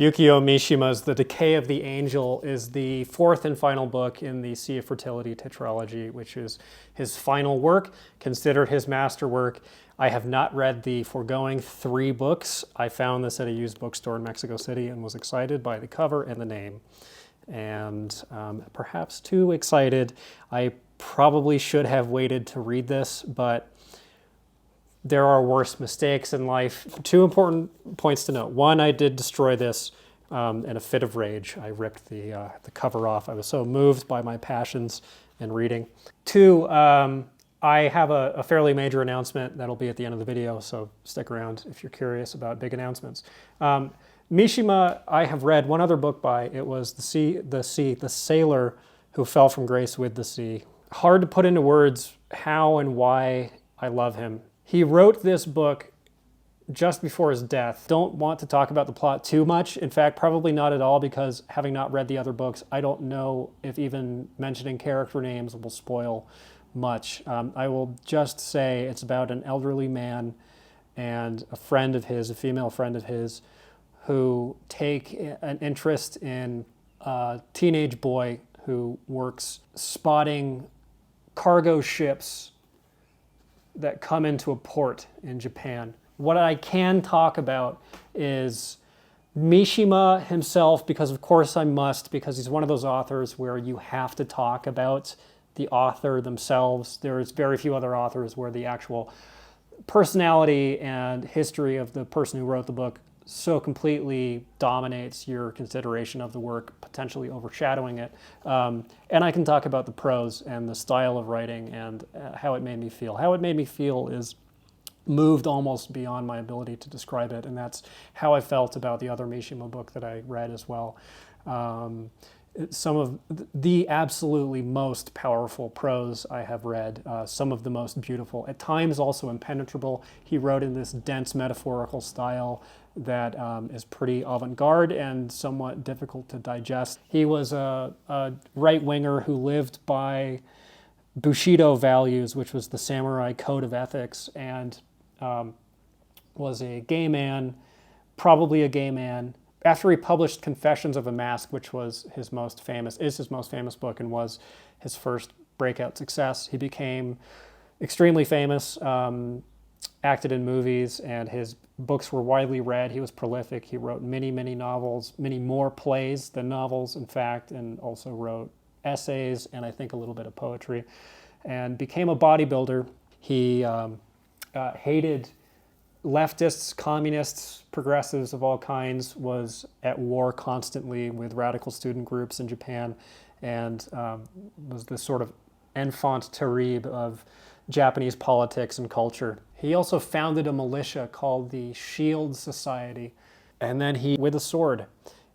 Yukio Mishima's The Decay of the Angel is the fourth and final book in the Sea of Fertility tetralogy, which is his final work, considered his masterwork. I have not read the foregoing 3 books. I found this at a used bookstore in Mexico City and was excited by the cover and the name. And perhaps too excited. I probably should have waited to read this, but there are worse mistakes in life. 2 important points to note. 1, I did destroy this in a fit of rage. I ripped the cover off. I was so moved by my passions in reading. 2, I have a fairly major announcement that'll be at the end of the video, so stick around if you're curious about big announcements. Mishima, I have read one other book by. It was The Sailor Who Fell from Grace with the Sea. Hard to put into words how and why I love him. He wrote this book just before his death. Don't want to talk about the plot too much. In fact, probably not at all, because having not read the other books, I don't know if even mentioning character names will spoil much. I will just say it's about an elderly man and a friend of his, a female friend of his, who take an interest in a teenage boy who works spotting cargo ships that come into a port in Japan. What I can talk about is Mishima himself, because of course I must, because he's one of those authors where you have to talk about the author themselves. There's very few other authors where the actual personality and history of the person who wrote the book so completely dominates your consideration of the work, potentially overshadowing it. And I can talk about the prose and the style of writing and how it made me feel. How it made me feel is moved almost beyond my ability to describe it, and that's how I felt about the other Mishima book that I read as well. Some of the absolutely most powerful prose I have read, some of the most beautiful, at times also impenetrable. He wrote in this dense metaphorical style that is pretty avant-garde and somewhat difficult to digest. He was a right-winger who lived by Bushido values, which was the samurai code of ethics, and was a gay man, probably a gay man. After he published Confessions of a Mask, which was his most famous book and was his first breakout success, he became extremely famous, acted in movies, and his books were widely read. He was prolific. He wrote many, many novels, many more plays than novels, in fact, and also wrote essays and I think a little bit of poetry, and became a bodybuilder. He hated leftists, communists, progressives of all kinds, was at war constantly with radical student groups in Japan, and was the sort of enfant terrible of Japanese politics and culture. He also founded a militia called the Shield Society, and then he, with a sword,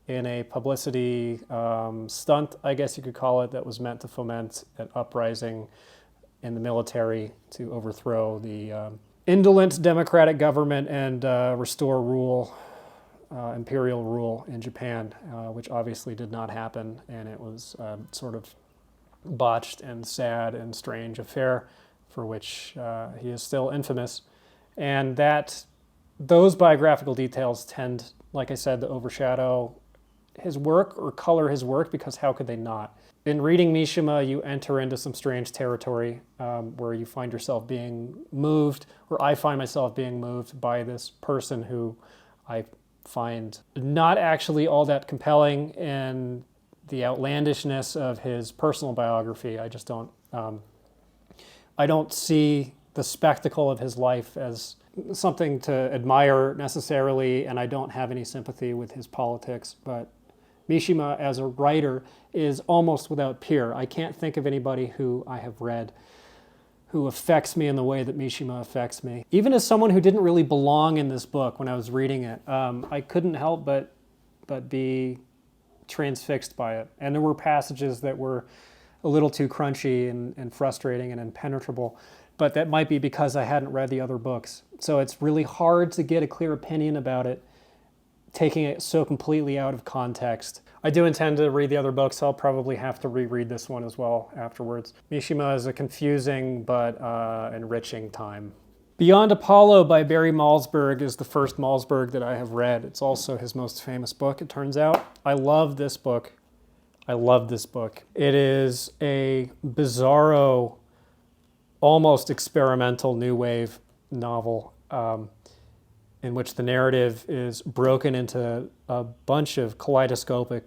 in a publicity stunt, I guess you could call it, that was meant to foment an uprising in the military to overthrow the indolent democratic government and restore rule, imperial rule in Japan, which obviously did not happen, and it was sort of botched and sad and strange affair for which he is still infamous. And those biographical details tend, like I said, to overshadow his work or color his work, because how could they not? In reading Mishima, you enter into some strange territory where you find yourself being moved, or I find myself being moved by this person who I find not actually all that compelling in the outlandishness of his personal biography. I just don't, I don't see the spectacle of his life as something to admire necessarily, and I don't have any sympathy with his politics, but Mishima as a writer is almost without peer. I can't think of anybody who I have read who affects me in the way that Mishima affects me. Even as someone who didn't really belong in this book when I was reading it, I couldn't help but be transfixed by it. And there were passages that were a little too crunchy and frustrating and impenetrable, but that might be because I hadn't read the other books. So it's really hard to get a clear opinion about it, taking it so completely out of context. I do intend to read the other books. I'll probably have to reread this one as well afterwards. Mishima is a confusing but enriching time. Beyond Apollo by Barry Malzberg is the first Malzberg that I have read. It's also his most famous book, it turns out. I love this book. I love this book. It is a bizarro, almost experimental new wave novel in which the narrative is broken into a bunch of kaleidoscopic,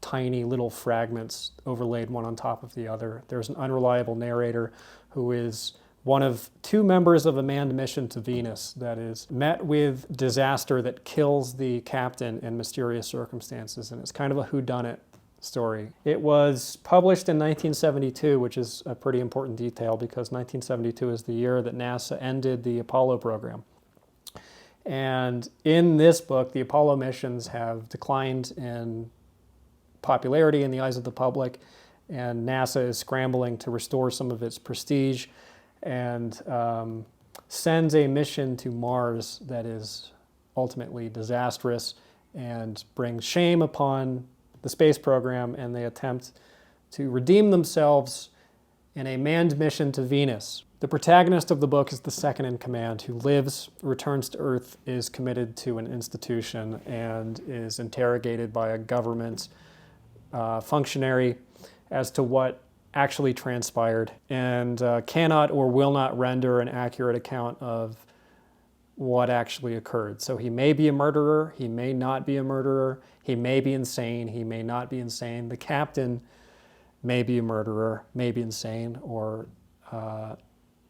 tiny little fragments overlaid one on top of the other. There's an unreliable narrator who is one of two members of a manned mission to Venus that is met with disaster that kills the captain in mysterious circumstances, and it's kind of a whodunit story. It was published in 1972, which is a pretty important detail because 1972 is the year that NASA ended the Apollo program. And in this book, the Apollo missions have declined in popularity in the eyes of the public, and NASA is scrambling to restore some of its prestige and sends a mission to Mars that is ultimately disastrous and brings shame upon the space program, and they attempt to redeem themselves in a manned mission to Venus. The protagonist of the book is the second in command who lives, returns to Earth, is committed to an institution, and is interrogated by a government functionary as to what actually transpired, and cannot or will not render an accurate account of what actually occurred. So he may be a murderer, he may not be a murderer, he may be insane, he may not be insane. The captain may be a murderer, may be insane, or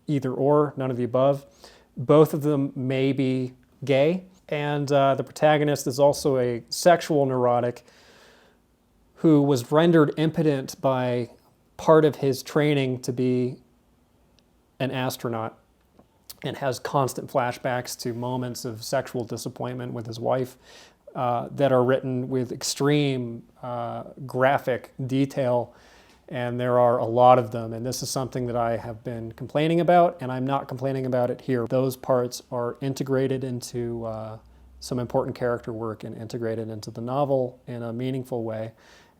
either or, none of the above. Both of them may be gay, and the protagonist is also a sexual neurotic who was rendered impotent by part of his training to be an astronaut, and has constant flashbacks to moments of sexual disappointment with his wife that are written with extreme graphic detail, and there are a lot of them, and this is something that I have been complaining about, and I'm not complaining about it here. Those parts are integrated into some important character work and integrated into the novel in a meaningful way,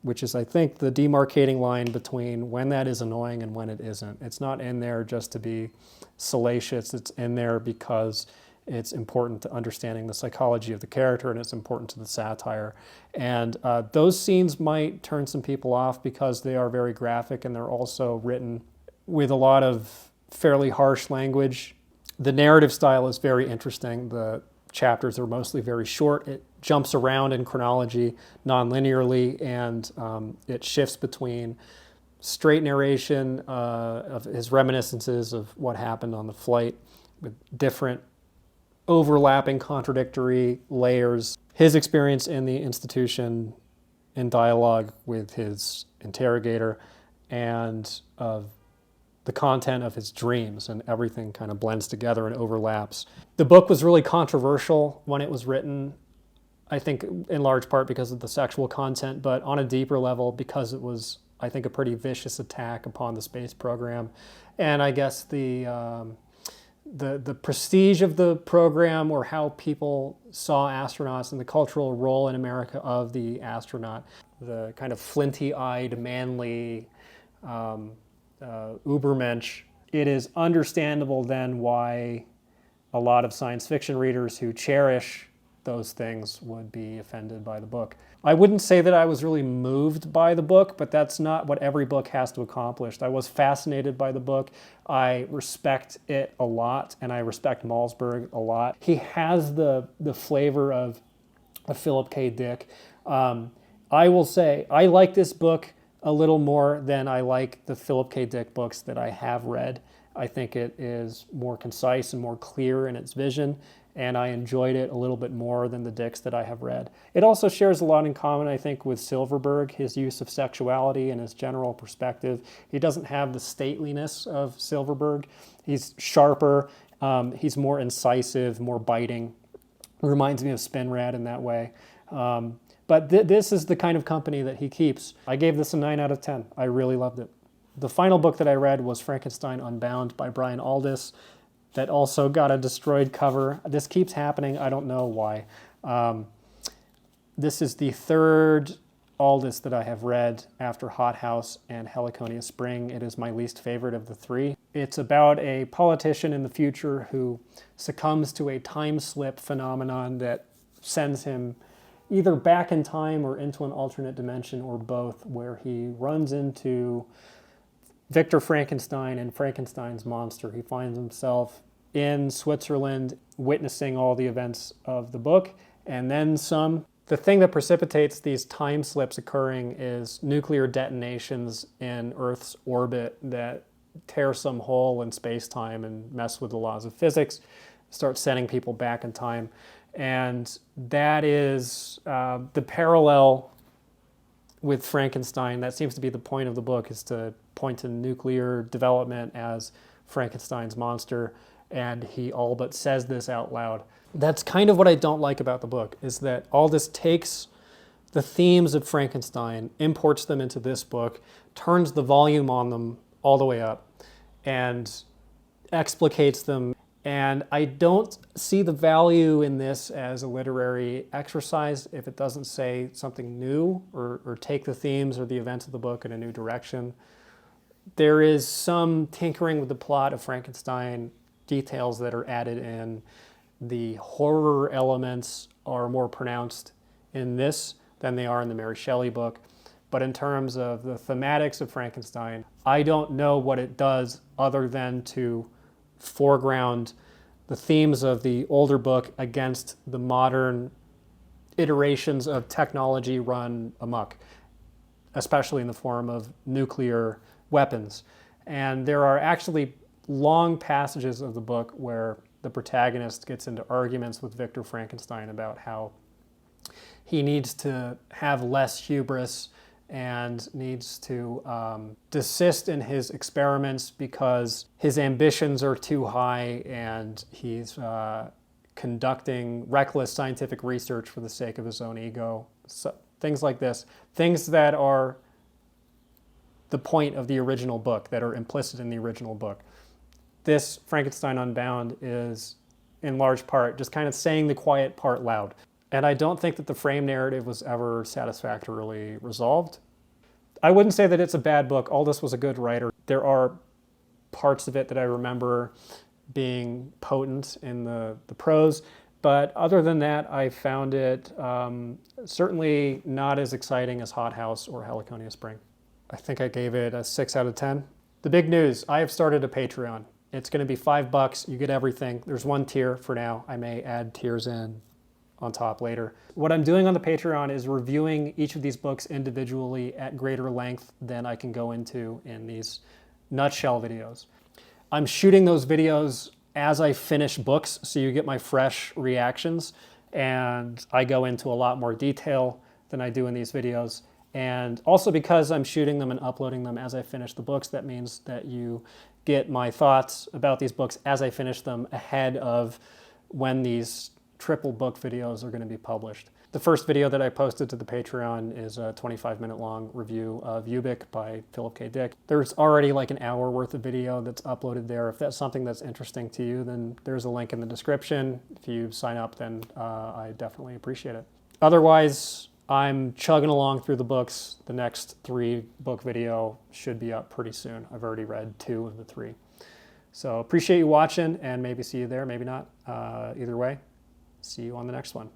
which is, I think, the demarcating line between when that is annoying and when it isn't. It's not in there just to be salacious. It's in there because it's important to understanding the psychology of the character, and it's important to the satire. And those scenes might turn some people off because they are very graphic, and they're also written with a lot of fairly harsh language. The narrative style is very interesting. The chapters are mostly very short. It jumps around in chronology non-linearly, and it shifts between straight narration of his reminiscences of what happened on the flight with different overlapping contradictory layers, his experience in the institution in dialogue with his interrogator, and of the content of his dreams, and everything kind of blends together and overlaps. The book was really controversial when it was written, I think in large part because of the sexual content, but on a deeper level because it was, I think, a pretty vicious attack upon the space program. And I guess the prestige of the program, or how people saw astronauts and the cultural role in America of the astronaut, the kind of flinty-eyed, manly Ubermensch. It is understandable then why a lot of science fiction readers who cherish those things would be offended by the book. I wouldn't say that I was really moved by the book, but that's not what every book has to accomplish. I was fascinated by the book. I respect it a lot, and I respect Malzberg a lot. He has the flavor of a Philip K. Dick. I will say, I like this book a little more than I like the Philip K. Dick books that I have read. I think it is more concise and more clear in its vision, and I enjoyed it a little bit more than the Dicks that I have read. It also shares a lot in common, I think, with Silverberg, his use of sexuality and his general perspective. He doesn't have the stateliness of Silverberg. He's sharper, he's more incisive, more biting. Reminds me of Spinrad in that way. But this is the kind of company that he keeps. I gave this a 9 out of 10. I really loved it. The final book that I read was Frankenstein Unbound by Brian Aldiss, that also got a destroyed cover. This keeps happening. I don't know why. This is the third Aldiss that I have read after Hot House and Heliconia Spring. It is my least favorite of the three. It's about a politician in the future who succumbs to a time slip phenomenon that sends him either back in time or into an alternate dimension or both, where he runs into Victor Frankenstein and Frankenstein's monster. He finds himself in Switzerland witnessing all the events of the book and then some. The thing that precipitates these time slips occurring is nuclear detonations in Earth's orbit that tear some hole in space-time and mess with the laws of physics, start sending people back in time. And that is the parallel with Frankenstein. That seems to be the point of the book, is to point to nuclear development as Frankenstein's monster. And he all but says this out loud. That's kind of what I don't like about the book, is that Aldiss takes the themes of Frankenstein, imports them into this book, turns the volume on them all the way up, and explicates them. And I don't see the value in this as a literary exercise if it doesn't say something new or take the themes or the events of the book in a new direction. There is some tinkering with the plot of Frankenstein, details that are added in. The horror elements are more pronounced in this than they are in the Mary Shelley book. But in terms of the thematics of Frankenstein, I don't know what it does other than to foreground the themes of the older book against the modern iterations of technology run amok, especially in the form of nuclear weapons. And there are actually long passages of the book where the protagonist gets into arguments with Victor Frankenstein about how he needs to have less hubris and needs to desist in his experiments because his ambitions are too high and he's conducting reckless scientific research for the sake of his own ego. So, things like this. Things that are the point of the original book, that are implicit in the original book. This Frankenstein Unbound is, in large part, just kind of saying the quiet part loud. And I don't think that the frame narrative was ever satisfactorily resolved. I wouldn't say that it's a bad book. Aldiss was a good writer. There are parts of it that I remember being potent in the prose. But other than that, I found it certainly not as exciting as Hot House or Heliconia Spring. I think I gave it a 6 out of 10. The big news, I have started a Patreon. It's going to be $5. You get everything. There's one tier for now. I may add tiers in on top later. What I'm doing on the Patreon is reviewing each of these books individually at greater length than I can go into in these nutshell videos. I'm shooting those videos as I finish books, so you get my fresh reactions, and I go into a lot more detail than I do in these videos. And also because I'm shooting them and uploading them as I finish the books, that means that you get my thoughts about these books as I finish them ahead of when these triple book videos are going to be published. The first video that I posted to the Patreon is a 25-minute long review of Ubik by Philip K. Dick. There's already like an hour worth of video that's uploaded there. If that's something that's interesting to you, then there's a link in the description. If you sign up, then I definitely appreciate it. Otherwise, I'm chugging along through the books. The next 3 book video should be up pretty soon. I've already read 2 of the 3. So appreciate you watching, and maybe see you there, maybe not. Either way, see you on the next one.